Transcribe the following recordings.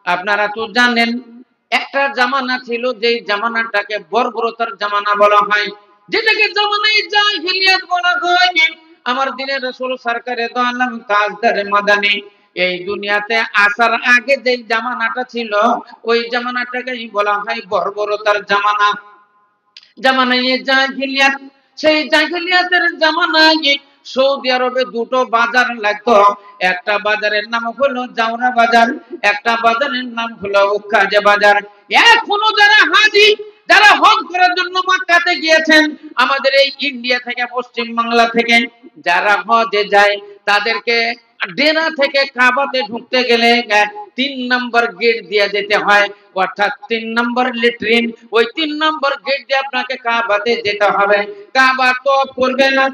আপনারা তো জানেন একটা জামানা ছিল যেই জামানাটাকে বর্বরতার জামানা বলা হয়, যেটাকে জামানায়ে জাহিলিয়াত বলা হয়। আমার দিনের রাসূল সরকারে দো আলম তাজদারে মাদানী এই দুনিয়াতে আসার আগে যে জামানাটা ছিল ওই জামানাটাকেই বলা হয় বর্বরতার জামানা, জামানায়ে জাহিলিয়াত। সেই জাহিলিয়াতের জামানায় সৌদি আরবে দুটো বাজার লাগতো। একটা বাজারের নাম হলো জাওরা বাজার, একটা বাজারের নাম হলো উক্কাজে বাজার। এখনো যারা হাজী, যারা হজ করার জন্য মক্কাতে গিয়েছেন আমাদের এই ইন্ডিয়া থেকে, পশ্চিম বাংলা থেকে যারা হজে যায়, তাদেরকে ডেরা থেকে কাবাতে ঢুকতে গেলে 3 নম্বর গেট দিয়ে যেতে হয়, অর্থাৎ 3 নম্বর লেট্রিন। ওই 3 নম্বর গেট দিয়ে আপনাকে কাবাতে যেতে হবে। কাবা তওয়াফ করবে না,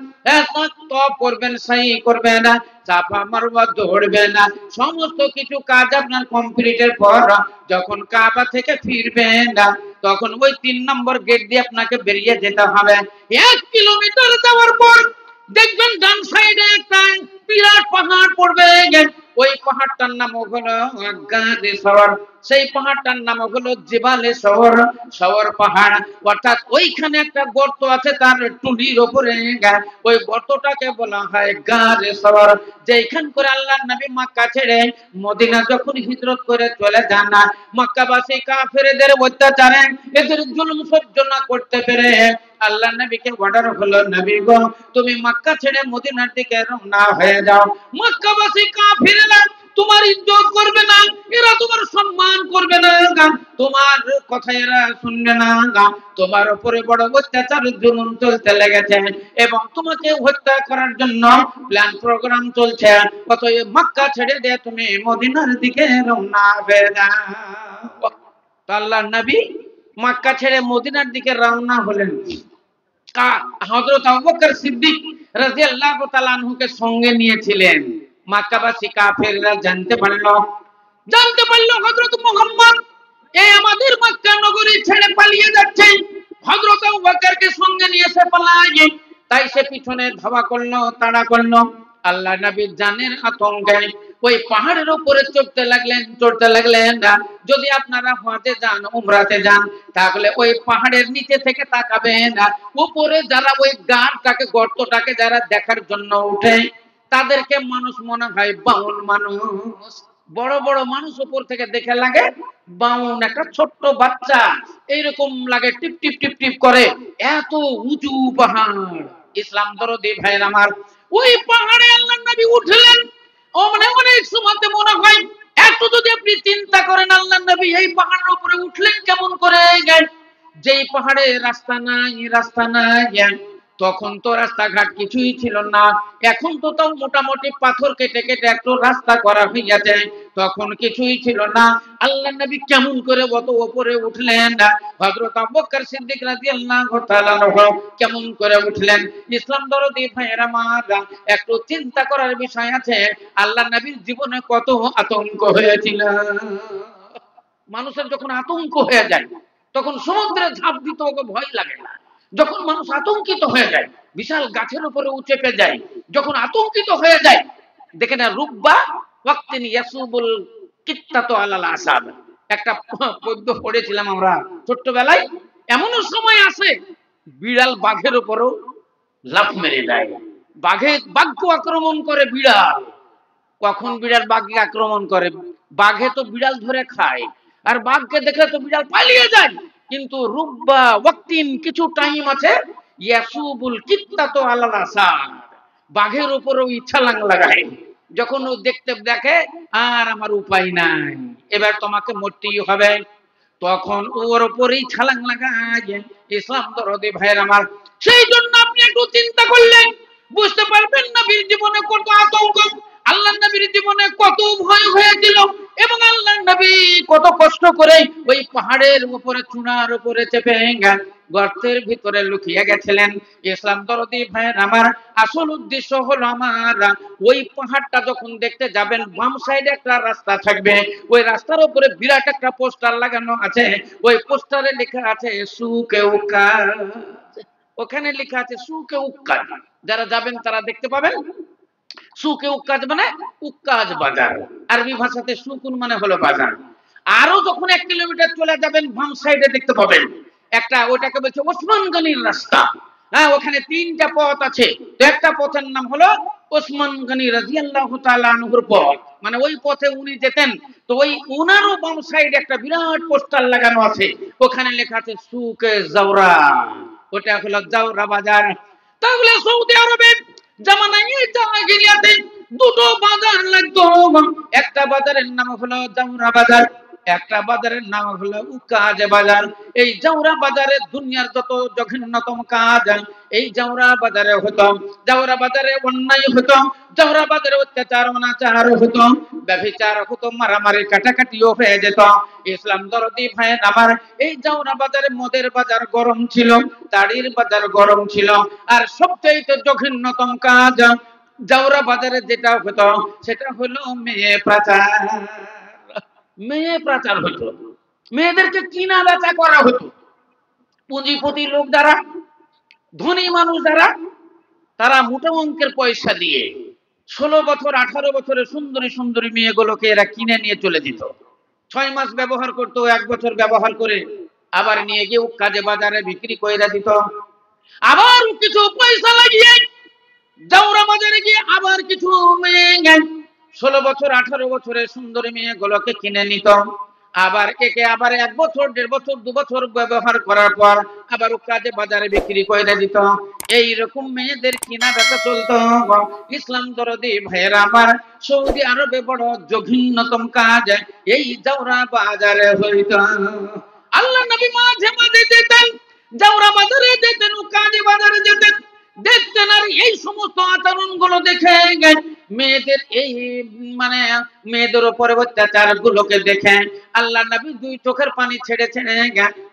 তওয়াফ করবেন, সাই করবে না, সাফা মারওয়া দৌড়বে না, সমস্ত কিছু কাজ আপনার কমপ্লিটের পর যখন কাবা থেকে ফিরবেন তখন ওই 3 নম্বর গেট দিয়ে আপনাকে বেরিয়ে যেতে হবে। 1 কিলোমিটার যাওয়ার পর দেখবেন ডান সাইডে একটা বিরাট পাহাড় পড়বে। ওই পাহাড়টার নাম হলো গাদে সওর, সেই পাহাড়টার নাম হলো জিবালে সওর, সওর পাহাড়। অর্থাৎ ওইখানে একটা গর্ত আছে তার টুলির উপরে, ওই গর্তটাকে বলা হয় গাদে সওর। যেখান করে আল্লাহর নবী মক্কা ছেড়ে মদিনা যখন হিজরত করে চলে যান, মক্কাবাসী কাফেরদের অত্যাচারে এদের জুলুম সহ্য না করতে পেরে আল্লাহ নবীকে অর্ডার হলো, নবী গো তুমি মক্কা ছেড়ে মদিনার দিকে রওনা হয়ে যাও। মক্কাবাসী কাফিররা তোমার ইজ্জত করবে না, এরা তোমার সম্মান করবে না, তোমার কথা এরা শুনবে না, তোমার উপরে বড় অত্যাচার জুলুম চলতে লেগেছে এবং তোমাকে হত্যা করার জন্য প্ল্যান প্রোগ্রাম চলছে। অতএব মক্কা ছেড়ে দিয়ে তুমি মদিনার দিকে রওনা হয়ে যাও। তো আল্লাহর নবী মক্কা ছেড়ে মদিনার দিকে রওনা হলেন। হযরত আবু বকর সিদ্দিক রাদিয়াল্লাহু তাআলা আনহুকে সঙ্গে নিয়েছিলেন। মক্কাবাসী কাফেররা জানতে পারলো হযরত মুহাম্মদ এই আমাদের মক্কা নগরী ছেড়ে পালিয়ে যাচ্ছে, হযরত আবু বকরকে সঙ্গে নিয়ে সে পালায়। তাই সে পিছনে ধাওয়া করলো, তাড়া করলো। আল্লাহ নবীর জানের আতঙ্কে ওই পাহাড়ের উপরে চড়তে লাগলেন। যদি আপনারা হজে যান, উমরাতে যান, তাহলে ওই পাহাড়ের নিচে থেকে তাকাবেন, উপরে যারা ওই গানটাকে, গর্তটাকে যারা দেখার জন্য উঠে তাদেরকে মানুষ মনে হয় বাউল মানুষ। বড় বড় মানুষ উপর থেকে দেখে লাগে বাউন, একটা ছোট্ট বাচ্চা এইরকম লাগে, টিপ টিপ টিপ টিপ করে। এত উঁচু পাহাড়। ইসলাম দরদি ভাইয়ের আমার, ওই পাহাড়ে আল্লাহর নবী উঠলেন। অনেক সময় মনে হয় একটু যদি আপনি চিন্তা করেন আল্লাহর নবী এই পাহাড়ের উপরে উঠলেন কেমন করে, যেই পাহাড়ে রাস্তা নাই, তখন তো রাস্তাঘাট কিছুই ছিল না। এখন তো তাও মোটামুটি পাথর কেটে কেটে একটু রাস্তা করা হইয়াছে, তখন কিছুই ছিল না। আল্লাহর নবী কেমন করে অত উপরে উঠলেন? হযরত আবু বকর সিদ্দিক রাদিয়াল্লাহু তাআলা কেমন করে উঠলেন? ইসলাম দরদি ভাইয়েরা আমার, একটু চিন্তা করার বিষয় আছে। আল্লাহর নবীর জীবনে কত আতঙ্ক হয়েছিল। মানুষের যখন আতঙ্ক হয়ে যায় তখন সমুদ্রে ঝাঁপ দিতে ওকে ভয় লাগে না। যখন মানুষ আতঙ্কিত হয়ে যায়, বিশাল গাছের উপরে চেপে যায়, যখন আতঙ্কিত হয়ে যায়, দেখে না রুব্বা ওয়াক্তিন ইয়াসুবুল কিত্তাতু আলাল আসাব, একটা পদ্য পড়েছিলাম আমরা ছোট্টবেলায়। এমনও সময় আসে বিড়াল বাঘের উপরও লাফ মেরে দেয়। বাঘকে আক্রমণ করে বিড়াল। কখন বিড়াল বাঘকে আক্রমণ করে? বাঘে তো বিড়াল ধরে খায়, আর বাঘকে দেখলে তো বিড়াল পালিয়ে যায়। কিন্তু রুব্বা ওয়াক্তিন, কিছু টাইম আছে, ইয়াসুবুল কিত্তাতু আলাল আসাব, বাঘের উপরও ইচ্ছালাং লাগায়। যখন ও দেখে আর আমার উপায় নাই, এবার তোমাকে মরতেই হবে, তখন ওর উপরেই ছালাং লাগায়। ইসলাম দরদি ভাইয়ের আমার, সেই জন্য আপনি একটু চিন্তা করলেন বুঝতে পারবেন নবীর জীবনে কত আতঙ্ক, আল্লাহর নবীর জীবনে কত ভয় হয়েছিল এবং আল্লাহর নবী কত কষ্ট করে ওই পাহাড়ের উপরে, চূড়ার উপরে চেপে গর্তের ভিতরে লুকিয়ে গেছিলেন। ইসলাম দরদি ভাইয়ের আমার, আসল উদ্দেশ্য হলো আমার, ওই পাহাড়টা যখন দেখতে যাবেন বাম সাইডে একটা রাস্তা থাকবে, ওই রাস্তার উপরে বিরাট একটা পোস্টার লাগানো আছে। ওই পোস্টারে লেখা আছে সুকে উক্কাজ, ওখানে লেখা আছে সুকে উক্কাজ। যারা যাবেন তারা দেখতে পাবেন। সুকে উক্কাজ মানে উক্কাজ বাজার, আরবি ভাষাতে সুকুন মানে হলো বাজার। আরো যখন 1 কিলোমিটার চলে যাবেন বাম সাইডে দেখতে পাবেন একটা, ওটাকে বলছে ওসমান গনির রাস্তা। হ্যাঁ, ওখানে 3টা পথ আছে। তো একটা পথের নাম হলো ওসমান গনি রাদিয়াল্লাহু তাআলা আনহুর পথ, মানে ওই পথে উনি যেতেন। তো ওই উনারও বাম সাইডে একটা বিরাট পোস্টার লাগানো আছে, ওখানে লেখা আছে সুকে জাওরা, ওটা হলো জাওরা বাজার। তাহলে সৌদি আরবে জামানায় জাহিলিয়াতে দুটো বাজার লাগতো, একটা বাজারের নাম হলো জাওরা বাজার, একটা বাজারের নাম হলো উকাজ বাজার। এই জাওরা বাজারে দুনিয়ার যত জঘন্যতম কাজ এই জাওরা বাজারে হতো। জাওরা বাজারে অন্যায় হতো, জাওরা বাজারে অত্যাচার অনাচার হতো, ব্যভিচার হতো, মারামারি কাটাকাটিও হয়ে যেত। ইসলাম দরদি ভাই আমার, এই জাওরা বাজারে মদের বাজার গরম ছিল, দাড়ির বাজার গরম ছিল, আর সবচেয়ে জঘন্যতম কাজ জাওরা বাজারে যেটা হতো সেটা হলো মেয়ে পাচার। মেয়ে পাচার হতো, মেয়েদেরকে কিনা বেচা করা হতো। পুঁজিপতি লোক দ্বারা, ধনী মানুষ দ্বারা, তারা মোটা অঙ্কের পয়সা দিয়ে 16 বছর 18 বছরের সুন্দরী সুন্দরী মেয়েগুলোকে এরা কিনে নিয়ে চলে যেত। 6 মাস ব্যবহার করতো, 1 বছর ব্যবহার করে আবার নিয়ে গিয়ে কাজে বাজারে বিক্রি করে দিত। আবার কিছু পয়সা লাগিয়ে জাওরা বাজারে গিয়ে আবার কিছু মেয়ে 16 বছর 18 বছরের সুন্দরী মেয়েগুলোকে কিনে নিত। আবার একে আবার 1 বছর 1.5 বছর 2 বছর ব্যবহার করার পর আবার কাজে বাজারে বিক্রি করে দিত। এইরকম মেয়েদের কিনা বেচা চলতো। ইসলাম দরদি ভাইয়েরা আমার, সৌদি আরবে বড় জঘন্যতম কাজ এই জাওরা বাজারে হইতো। আল্লাহ নবী মাঝে মাঝে যেতেন, জাওরা বাজারে যেতেন, কাজে বাজারে যেতেন, দেখতেন আর এই সমস্ত আচরণ গুলো দেখে মেয়েদের এই মানে মেয়েদের উপরে অত্যাচার গুলোকে দেখে আল্লাহ নবী 2 চোখের পানি ছেড়ে ছেড়ে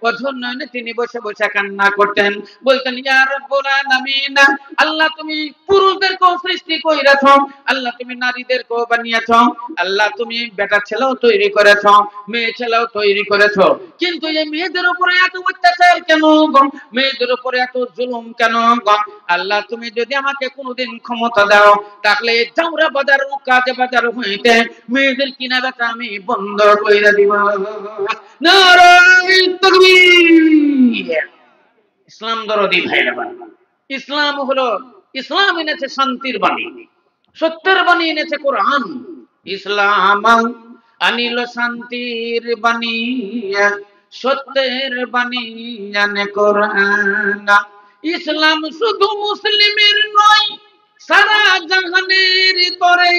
অঝর নয়নে তিনি বসে বসে কান্না করতেন, বলতেন ইয়া রাব্বুল আলামিন, আল্লাহ তুমি পুরুষদেরকেও সৃষ্টি করেছো, আল্লাহ তুমি নারীদেরকেও বানিয়েছো, আল্লাহ তুমি বেটা ছেলেও তৈরি করেছো, মেয়ে ছেলেও তৈরি করেছো, কিন্তু এই মেয়েদের উপরে এত অত্যাচার কেন গো, মেয়েদের উপরে এত জুলুম কেন গো? আল্লাহ তুমি যদি আমাকে কোনোদিন ক্ষমতা দাও তাহলে জাওরা বাজার ও কাজে বাজার হইতে মেয়েদের কিনা বেচা আমি বন্ধ কইরা দিব। নারায়ে তাকবীর। ইসলাম দরদি ভাইরা, ইসলাম হলো, ইসলাম এনেছে শান্তির বাণী, সত্যের বাণী এনেছে কোরআন। ইসলাম আনিল শান্তির বাণী, সত্যের বাণী জানে কোরআন। ইসলাম শুধু মুসলিমের নয়, সারা জাহানের তরে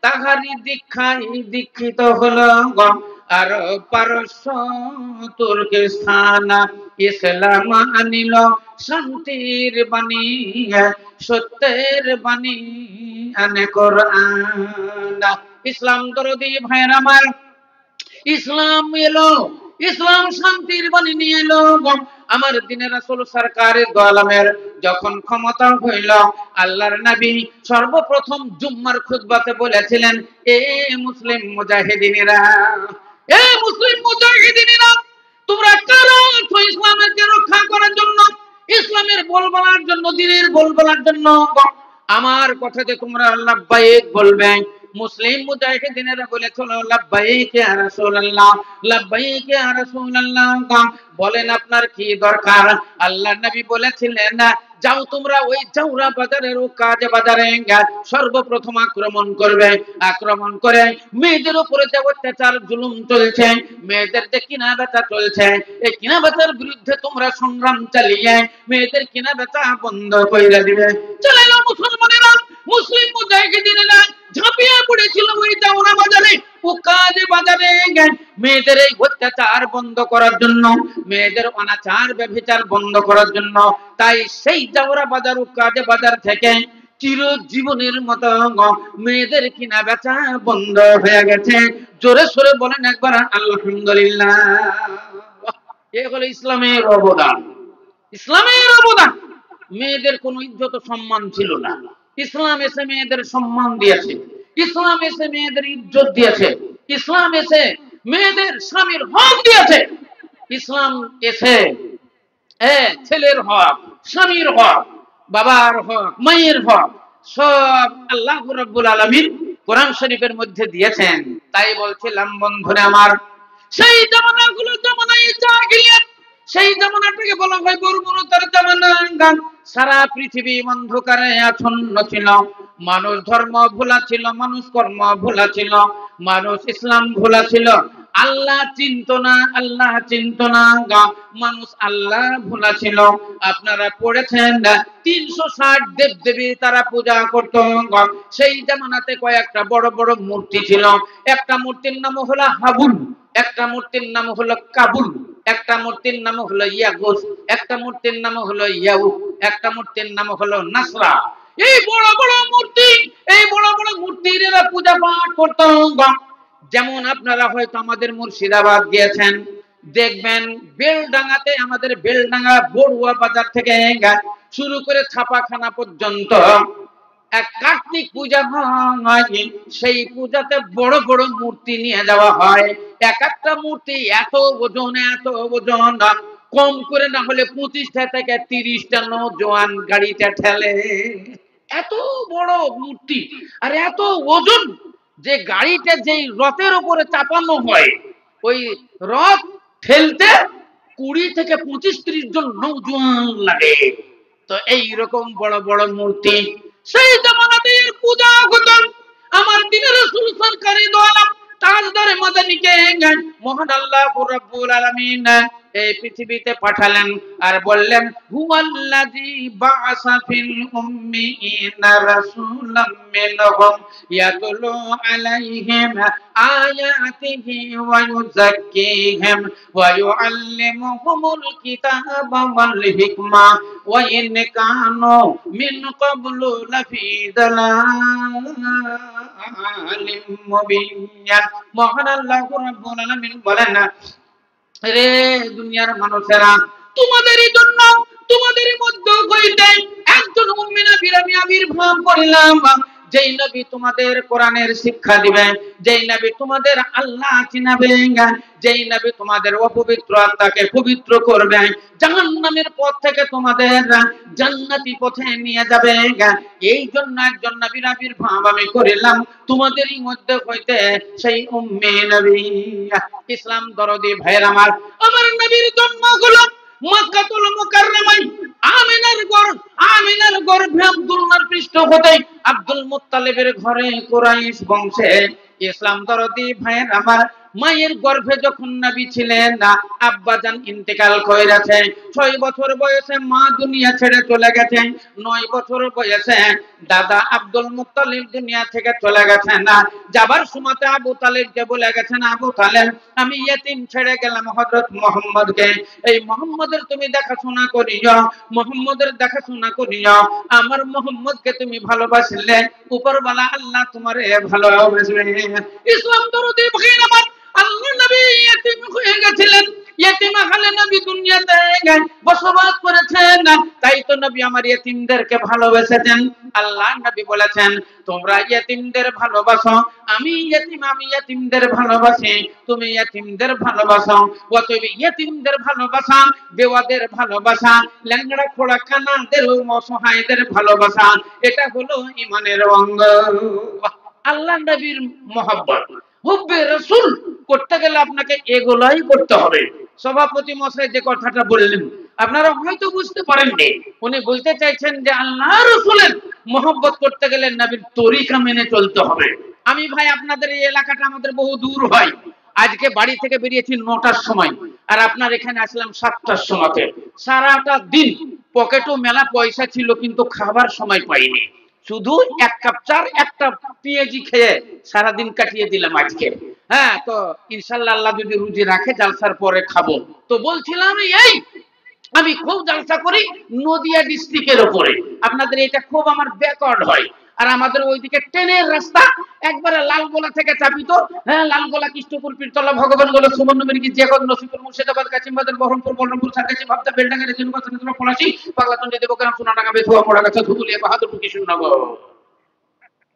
তাহারি দীক্ষায় দীক্ষিত হলো আর পারস্য তুর্কিস্তান। ইসলাম আনিল শান্তির বাণী, সত্যের বাণী আনে কোরআন। ইসলাম দরদি ভাইয়ের আমার, ইসলাম এলো, ইসলাম শান্তির বাণী নিয়ে এলো। আমার দিনের রাসূল সরকারে দো আলমের যখন ক্ষমতা হইল, আল্লাহর নবী সর্বপ্রথম জুম্মার খুতবাতে বলেছিলেন, এ মুসলিম মুজাহিদিনেরা, এ মুসলিম মুজাহিদিনেরা, তোমরা কারা আছো ইসলামকে রক্ষা করার জন্য, ইসলামের বলবলার জন্য, দ্বীনের বলবলার জন্য? আমার কথাতে তোমরা লাব্বাইক বলবে। মুসলিম মুজাহিদিনেরা বলেছিল লাব্বাইক ইয়া রাসূলুল্লাহ, লাব্বাইক ইয়া রাসূলুল্লাহ। বলেন আপনার কি দরকার? আল্লাহর নবী বলেছিলেন, যাও তোমরা ওই জাওরা বাজারের ও কাজে বাজারে সর্বপ্রথম আক্রমণ করবে, আক্রমণ করে মেয়েদের উপরে যে অত্যাচার জুলুম চলছে, মেয়েদের যে কিনা বেচা চলছে, এই কিনা বেচার বিরুদ্ধে তোমরা সংগ্রাম চালিয়ে মেয়েদের কিনা বেচা বন্ধ করে দিবে। চলে এলো মুসলমানেরা, মুসলিম মুজাহিদিনেরা ঝাঁপিয়ে পড়েছিল ওই জাওরা বাজারে ও কাজে বাজারে মেয়েদের এই অত্যাচার বন্ধ করার জন্য, মেয়েদের অনাচার ব্যভিচার বন্ধ করার জন্য। তাই সেই জাওরা বাজার ও কাজে বাজার থেকে চিরজীবনের মতো মেয়েদের কিনা বেচা বন্ধ হয়ে গেছে। জোরে সোরে বলেন একবার আলহামদুলিল্লাহ। এ হলো ইসলামের অবদান, ইসলামের অবদান। মেয়েদের কোনো ইজ্জত সম্মান ছিল না, ইসলাম এসে মেয়েদের সম্মান দিয়েছে, ইসলাম এসে মেয়েদের ইজ্জত দিয়েছে, ইসলাম এসে মেয়েদের স্বামীর হক দিয়েছে, ইসলাম এসে ছেলের হক, স্বামীর হক, বাবার হক, মায়ের হক সব আল্লাহ রাব্বুল আলামিন কোরআন শরীফের মধ্যে দিয়েছেন। তাই বলছিলাম বন্ধুরা আমার, সেই জামানাগুলো জামানায় জাহিলিয়াত, সেই জামানাটাকে বলা হয় বর্বরতার জামানা। সারা পৃথিবী অন্ধকারে আচ্ছন্ন ছিল, মানুষ ধর্ম ভোলা ছিল, মানুষ কর্ম ভোলা ছিল, মানুষ ইসলাম ভোলা ছিল, আল্লাহ চিনত না, আল্লাহ চিনত না, মানুষ আল্লাহ ভোলা ছিল। আপনারা পড়েছেন 360 দেব দেবী তারা পূজা করত। সেই জামানাতে কয়েকটা বড় বড় মূর্তি ছিল। একটা মূর্তির নাম হলো হাবুল, একটা মূর্তির নাম হলো কাবুল, একটা মূর্তির নাম হলো ইয়াগুস, একটা মূর্তির নাম হলো ইয়াউ, একটা মূর্তির নাম হলো নাসরা। এই বড় বড় মূর্তি, এই বড় বড় মূর্তির এরা পূজা পাঠ করত। যেমন আপনারা হয়তো আমাদের মুর্শিদাবাদ গিয়েছেন, দেখবেন বেলডাঙ্গাতে, আমাদের বেলডাঙ্গা বড়ুয়া বাজার থেকে শুরু করে ছাপাখানা পর্যন্ত এক কার্তিক পূজা হয়। সেই পূজাতে বড় বড় মূর্তি নিয়ে যাওয়া হয়। এক একটা মূর্তি এত ওজন, এত ওজন, কম করে না হলে 25টা থেকে 30টা নৌজওয়ান গাড়িটা ঠেলে। এত বড় মূর্তি আর এত ওজন যে গাড়িটা যেই রথের উপরে চাপানো হয়, ওই রথ ঠেলতে 20 থেকে 25-30 জন নৌজওয়ান লাগে। তো এইরকম বড় বড় মূর্তি সেই জামানাতে পূজা হতো। আমার দিনের রাসূল সরকারি দো আলম তাজদারে মাদানীকে মহান আল্লাহ রাব্বুল আলামিন এই পৃথিবীতে পাঠালেন আর বললেন, হুয়াল্লাযী বাআসা ফিল উম্মিয়িনা রাসূলাম মিনহুম ইয়াতলু আলাইহিম আয়াতিহি ওয়া ইউযাক্কিহিম ওয়া ইউআল্লিমুহুমুল কিতাবা ওয়াল হিকমা ওয়া ইন কানু মিন ক্বাবলু লাফি দালালিম মুবিন। মহান আল্লাহ রাব্বুল আলামিন বলেন, রে দুনিয়ার মানুষেরা, তোমাদেরই জন্য তোমাদের মধ্যে হইতে একজন মুমিন নবীর আমি আবির্ভাব করিলাম, যেই নবী তোমাদের কোরআনের শিক্ষা দিবেন, যেই নবী তোমাদের আল্লাহ চিনাবেন, যেই নবী তোমাদের অপবিত্র আত্মাকে পবিত্র করবেন, জাহান্নামের পথ থেকে তোমাদের জান্নাতি পথে নিয়ে যাবে। এই জন্য একজন নবীর আবির্ভাব আমি করিলাম তোমাদেরই মধ্যে হইতে, সেই উম্মি নবী। ইসলাম দরদি ভাইয়ের আমার, আমার নবীর জন্ম হলো মক্কাতুল মুকাররমায়, আমিনার গর্ভে আব্দুল্লাহর পৃষ্ঠপোষে আব্দুল মুত্তালিবের ঘরে কুরাইশ বংশে। ইসলাম দরদি ভাইয়ের আমার, মায়ের গর্ভে যখন নবী ছিলেন না, আব্বাজান ইন্তেকাল করেছে। 6 বছর বয়সে মা দুনিয়া ছেড়ে চলে গেছেন। 9 বছর বয়সে দাদা আব্দুল মুত্তালিব দুনিয়া থেকে চলে গেছেন। না যাবার সময়তে আবু তালিবকে বলে গেছেন, আবু তালিব আমি ইয়েতিম ছেড়ে গেলাম হযরত মুহাম্মদকে, এই মুহাম্মদের তুমি দেখাশোনা করিও, মুহাম্মদের দেখাশোনা করিও। আমার মুহাম্মদকে তুমি ভালোবাসলে উপরওয়ালা আল্লাহ তোমারে ভালোবাসবে। ইসলাম দরদি ভাইয়ের আমার, আল্লাহ নবী ইয়েতিম হয়ে গেছিলেন। ইয়েতিম হলে নবী দুনিয়াতে বসবাস করেছেন, তাই তো নবী আমার ইয়েতিমদেরকে ভালোবেসেছেন। আল্লাহ নবী বলেছেন, তোমরা ইয়েতিমদের ভালোবাসো, আমি ইয়েতিমদের ভালোবাসি, তুমি ইয়েতিমদের ভালোবাসো। অতএব ইয়েতিমদের ভালোবাসা, বেওয়াদের ভালোবাসা, ল্যাংড়া খোড়া কানাদের অসহায়দের ভালোবাসা, এটা হলো ঈমানের অঙ্গ। আল্লাহ নবীর মহব্বত, হুব্বে রাসূল করতে গেলে আপনাকে এগুলাই করতে হবে। সভাপতি মশাই যে কথাটা বললেন আপনারা হয়তো বুঝতে পারেননি, উনি বলতে চাইছেন যে আল্লাহ রাসূলের মহব্বত করতে গেলে নবীর তরিকা মেনে চলতে হবে। আমি ভাই আপনাদের এই এলাকাটা আমাদের বহু দূর হয়। আজকে বাড়ি থেকে বেরিয়েছি 9টার সময়, আর আপনার এখানে আসলাম 7টার সময়তে। সারাটা দিন পকেটও মেলা পয়সা ছিল, কিন্তু খাবার সময় পাইনি। শুধু 1 কাপ চার, একটা পেঁয়াজি খেয়ে সারাদিন কাটিয়ে দিলাম আজকে। হ্যাঁ, তো ইনশাআল্লাহ আল্লাহ যদি রুজি রাখে জালসার পরে খাবো। তো বলছিলাম এই আমি খুব জালসা করি নদিয়া ডিস্ট্রিক্টের উপরে। আপনাদের এটা খুব আমার ব্যাকওয়ার্ড হয়। আর আমাদের ওইদিকে ট্রেনের রাস্তা একবারে লালগোলা থেকে চাপিত। হ্যাঁ, লালগোলা, কৃষ্ণপুর, পীরতলা, ভগবানগোলা, সুবর্ণমুখী, জিয়াগঞ্জ, নসিপুর, মুর্শিদাবাদ, কাশিমবাজার, বহরমপুর, বলরামপুর, সাতগাছি, ভাবতা, বেলডাঙ্গা, রেজিনগঞ্জ, চন্দ্রপুর, পলাশী, পাগলাচন্ডী, দেবগ্রাম, সোনাডাঙ্গা, বেথুয়া, মোড়াগাছা, ধুবুলিয়া, বাহাদুরপুর, কৃষ্ণনগর।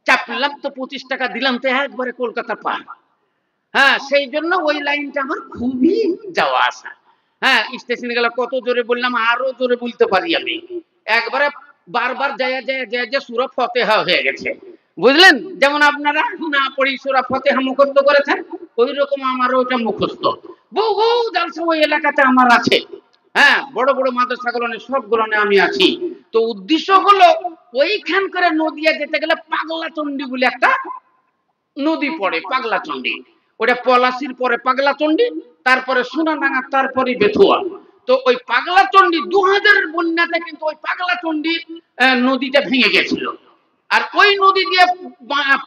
চাপলাম তো 25 টাকা দিলাম তো একবারে কলকাতা পার। হ্যাঁ, সেই জন্য ওই লাইনটা আমার খুবই যাওয়া আসা। হ্যাঁ, স্টেশনে গেলে কত জোরে বললাম, আরো জোরে বলতে পারি আমি। একবারে বারবার যায় সুরা ফাতিহা হয়ে গেছে। বুঝলেন? যেমন আপনারা না পড়ি সূরা ফাতিহা মুখস্থ করেছেন, ওই রকম আমারও ওটা মুখস্থ। বহু জালসা ওই এলাকাতে আমার আছে। হ্যাঁ, বড় বড় মাদ্রাসাগুলো সবগুলো আমি আছি। তো উদ্দেশ্য হলো ওইখান করে নদিয়া যেতে গেলে পাগলাচণ্ডী বলে একটা নদী পড়ে, পাগলাচণ্ডী। ওটা পলাশির পরে পাগলাচণ্ডী, তারপরে সোনাডাঙ্গা, তারপরে বেথুয়া। তো ওই পাগলাচণ্ডী 2000 এর বন্যাতে কিন্তু ওই পাগলাচণ্ডী নদীটা ভেঙে গেছিল। আর ওই নদী দিয়ে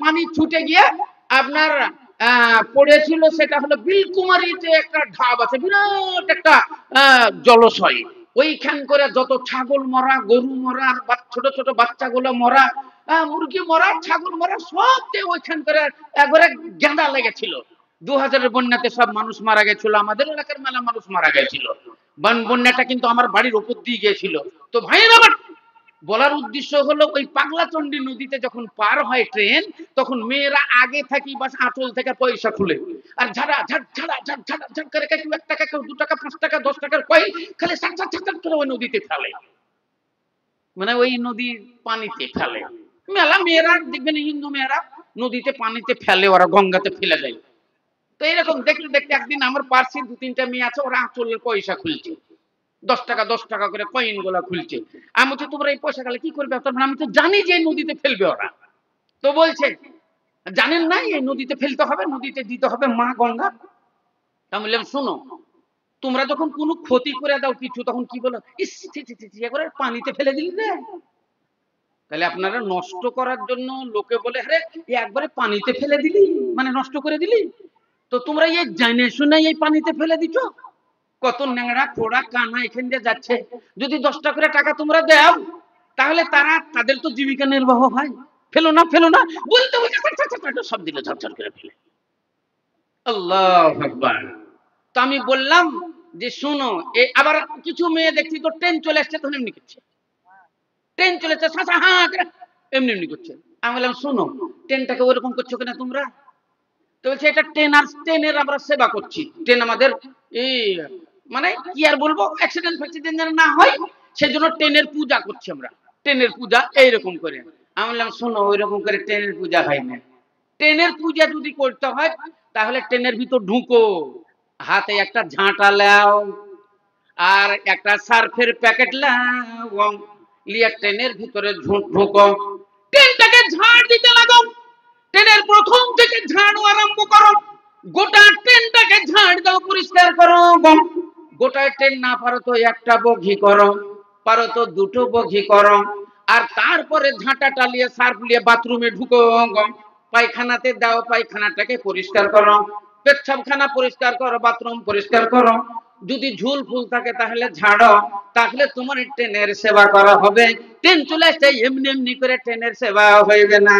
পানি ছুটে গিয়ে আপনার পড়েছিল, সেটা হলো বিলকুমারীতে একটা ঢাব আছে, বিরাট একটা জলাশয়। ওইখান করে যত ছাগল মরা, গরু মরা, আর ছোট ছোট বাচ্চাগুলো মরা, মুরগি মরা, ছাগল মরা, সব ওইখান করে একবারে গেঁদা লেগেছিল। 2000 এর বন্যাতে সব মানুষ মারা গেছিল, আমাদের এলাকার মেলা মানুষ মারা গেছিল। বন্যাটা কিন্তু আমার বাড়ির উপর দিয়ে গিয়েছিল। তো ভাইয়ের আমার বলার উদ্দেশ্য হলো ওই পাগলাচণ্ডী নদীতে যখন পার হয় ট্রেন, তখন মেয়েরা আগে থাকি বাস আঁচল থেকে পয়সা খুলে আর ঝাড়া ঝাড় ঝাড়া ঝাড় ঝাড়া ঝাড় করে কেউ 1 টাকা, কেউ 2 টাকা, 5 টাকা, 10 টাকার কয়েন খালি ছাট ছাট ছাট করে ওই নদীতে ফেলে, মানে ওই নদীর পানিতে ফেলে। মেলা মেয়েরা দেখবেন, হিন্দু মেয়েরা নদীতে পানিতে ফেলে, ওরা গঙ্গাতে ফেলে দেয়। তো এরকম দেখতে দেখতে একদিন আমার পার্শ্বে 2-3টা মেয়ে আছে, ওরা আঁচলের পয়সা খুলছে, 10 টাকা 10 টাকা করে কয়েন গুলা খুলছে। আমি বলছি তোমরা এই পয়সা গেলে কি করবে? আমি তো জানি যে নদীতে ফেলবে ওরা। তো বলছে জানেন না এই নদীতে ফেলতে হবে, নদীতে দিতে হবে মা গঙ্গা। আমি বললাম শোনো, তোমরা যখন কোনো ক্ষতি করে দাও কিছু, তখন কি বলো, ইস করে পানিতে ফেলে দিলি রে। তাহলে আপনারা নষ্ট করার জন্য লোকে বলে আরে একবারে পানিতে ফেলে দিলি, মানে নষ্ট করে দিলি। তো তোমরা এই জানে শুনে এই পানিতে ফেলে দিছো। কত ন্যাংরা খোড়া কানা এখান দিয়ে যাচ্ছে, যদি 10টা করে টাকা তোমরা দাও, তাহলে তাদের তো জীবিকা নির্বাহ হয়। ফেলো না ফেলো না বলতে বলতে সব দিলে ঝরঝর করে ফেলে। আল্লাহু আকবার। তো আমি বললাম যে শোনো, আবার কিছু মেয়ে দেখছি তো ট্রেন চলে আসছে, তখন এমনি করছে, ট্রেন চলেছে এমনি এমনি করছে। আমি বললাম শোনো, ট্রেনটাকে ওরকম করছো কেন তোমরা? তো বলছে এটা ট্রেনের আমরা সেবা করছি, ট্রেন আমাদের এই মানে কি আর বলবো, অ্যাক্সিডেন্ট ফ্যাক্সিডেন্ট যেন না হয়, সেজন্য ট্রেনের পূজা করছি আমরা, ট্রেনের পূজা এইরকম করে। আমি বললাম শোনো, ওইরকম করে ট্রেনের পূজা হয় না। ট্রেনের পূজা যদি করতে হয় তাহলে ট্রেনের ভিতর ঢুকো, হাতে একটা ঝাঁটা লাও আর একটা সার্ফের প্যাকেট লাও, লিয়ে ট্রেনের ভিতরে ঢুকো, ট্রেনটাকে ঝাড় দিতে লাগো। ট্রেনের প্রথম থেকে ঝাড়ু আরম্ভ করো, গোটা ট্রেনটাকে ঝাড় দাও, পরিষ্কার করো। গোটায় ট্রেন না পারো তো একটা বগি করো, পারো তো 2টো বগি করো। আর তারপরে ঝাঁটা টালিয়ে সার্ফ লিয়ে বাথরুমে ঢুকো, পায়খানাতে দাও, পায়খানাটাকে পরিষ্কার করো, পেচ্ছাবখানা পরিষ্কার করো, বাথরুম পরিষ্কার করো। যদি ঝুল ফুল থাকে তাহলে ঝাড়ো, তাহলে তোমার ট্রেনের সেবা করা হবে। ট্রেন চলে আসছে, এমনি এমনি করে ট্রেনের সেবা হইবে না।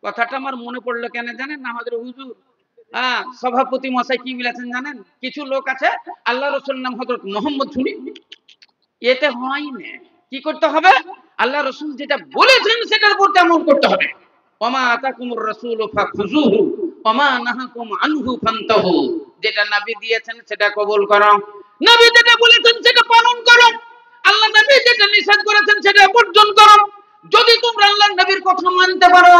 কথাটা আমার মনে পড়লো কেন জানেন? আমাদের হুজুর সভাপতি মশাই কি বলেছেন জানেন? কিছু লোক আছে আল্লাহ রসুল নাম হযরত মুহাম্মদ শুনি, এতে হয় না। কি করতে হবে? আল্লাহ রসুল যেটা বলেছেন সেটার উপর আমল করতে হবে। ওমা আতাকুমুর রাসূলু ফাখুযুহু ওমা নাহাকুম আনহু ফান্তাহু। যেটা নবী দিয়েছেন সেটা কবুল করো, নবী যেটা বলেছেন সেটা পালন করো, আল্লাহ নবী যেটা নিষেধ করেছেন সেটা বর্জন করো। যদি তোমরা আল্লাহ নবীর কথা মানতে পারো,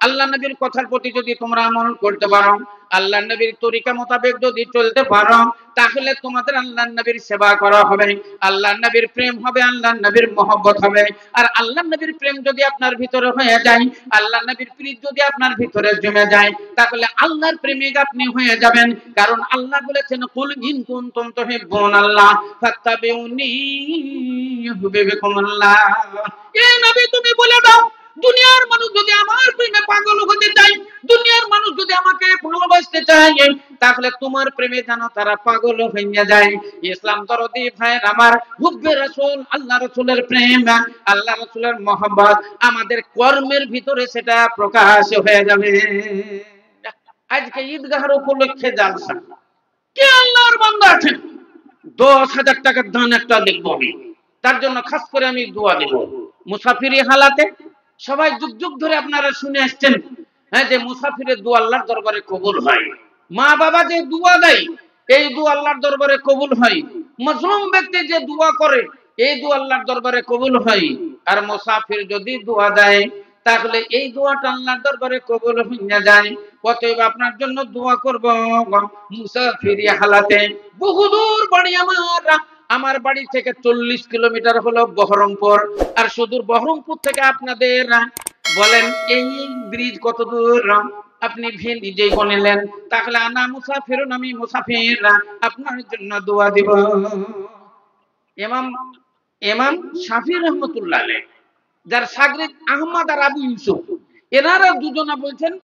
আল্লাহ নবীর কথার প্রতি যদি তোমরা আমল করতে পারো, আল্লাহ নবীর তরিকা মোতাবেক যদি চলতে পারো, তাহলে তোমাদের আল্লাহ নবীর সেবা করা হবে, আল্লাহ নবীর প্রেম হবে, আল্লাহ নবীর মহব্বত হবে। আর আল্লাহ নবীর প্রেম যদি আপনার ভিতরে হয়ে যায়, আল্লাহ নবীর প্রীতি যদি আপনার ভিতরে জমে যায়, তাহলে আল্লাহর প্রেমিক আপনি হয়ে যাবেন। কারণ আল্লাহ বলেছেন কুল ইন কুনতুম তুহিব্বুনাল্লাহ ফাত্তাবিউনি ইউহিব্বুকুমুল্লাহ। এ নবী তুমি বলে দাও, দুনিয়ার মানুষ যদি আমার প্রেমে পাগল হতে চায়, দুনিয়ার মানুষ যদি আমাকে ভালোবাসতে চায়, তাহলে তোমার প্রেমে যেন তারা পাগল হয়ে যায়। ইসলাম দরদি ভাইয়ের আমার, হুব্বে রাসূল, আল্লাহ রাসূলের প্রেম, আল্লাহ রাসূলের মহব্বত আমাদের কর্মের ভিতরে সেটা প্রকাশ হয়ে যাবে। আজকে ঈদগাহের উপলক্ষে জালসা, কে আল্লাহর বান্দা আছেন 10,000 টাকার দান একটা লিখবো আমি, তার জন্য খাস করে আমি দোয়া দেব। মুসাফিরি হালাতে সবাই যুগ যুগ ধরে আপনারা শুনে আসছেন যে মুসাফিরের দোয়া আল্লাহর দরবারে কবুল হয়। মা বাবা যে দোয়া দেয় এই দোয়া আল্লাহর দরবারে কবুল হয়। মাজলুম ব্যক্তি যে দোয়া করে এই দোয়া আল্লাহর দরবারে কবুল হয়। আর মুসাফির যদি দোয়া দেয় তাহলে এই দোয়াটা আল্লাহর দরবারে কবুল হইয়া যায়। অতএব আপনার জন্য দোয়া করব মুসাফিরি হালাতে। বহুদূর বাড়ি আমার বাড়ি থেকে 40 কিলোমিটার হলো বহরমপুর। আর সুদূর বহরমপুর থেকে আপনাদের বলেন এই ব্রিজ কত দূর, আপনি নিজেই বললেন। তাহলে আনা মুসাফিরুন, আমি মুসাফির, আপনার জন্য দোয়া দিব। ইমাম ইমাম শাফি রহমাতুল্লাহ আলাইহি, যার শাগরিদ আহমদ আর আবু ইউসুফ, এনারা দুজনা বলছেন